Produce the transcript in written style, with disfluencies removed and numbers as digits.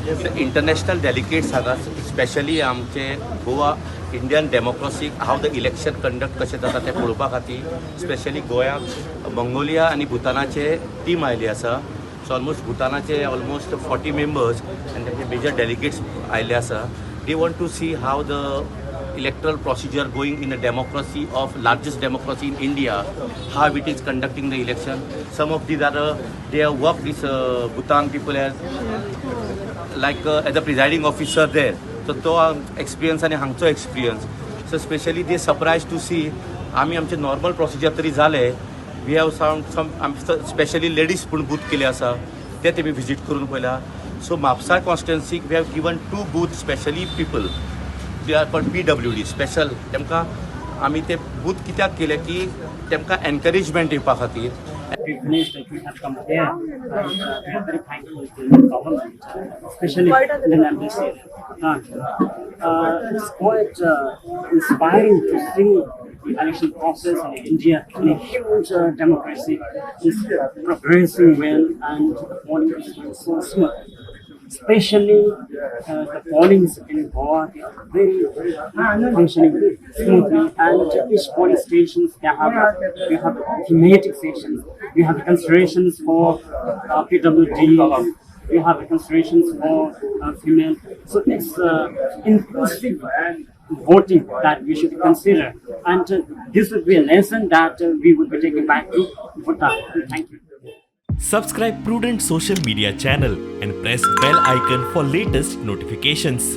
International delegates हांगा specially आमचे Goa Indian डेमोक्रेसीक हाव द इलेक्शन कंडक्ट कशें जाता तें पळोवपा खातीर स्पेशली गोंयांत मंगोलिया आनी भुतानाचे टीम आयिल्ली आसा. सो ऑलमोस्ट भुतानाचे ऑलमोस्ट 40 मेंबर्स आनी तेंचे मेजर डेलिगेट्स आयिल्ले आसा. They want to see how the electoral procedure going in a democracy of largest democracy in India, how it is conducting the election. Some of these are they have worked with Bhutan people as like as a presiding officer there. So to experience and hangcho experience. So especially they surprised to see आमी आमचे normal procedure तरी झाले. We have some especially ladies पण booth केले आसा ते तेमी visit करून पळयला. So Mapusa constituency we have given 2 booths specially people. They are called PWD special. तेमकां आमी ते बूथ कित्याक केले की तेमकां एनकरेजमेंट दिवपा खातीर. We finished it, we have come here, and we are very thankful to the government, especially the embassy. It's quite inspiring to see the election process in India in a huge democracy is progressing well, and the polling is so smooth. Especially the pollings in Goa, they are very functioning smoothly, and each polling stations they have thematic sections. We have considerations for PWD. We have considerations for female. So it's inclusive voting that we should consider, and this would be a lesson that we would be taking back to Bhutan. Thank you. Subscribe Prudent social media channel and press bell icon for latest notifications.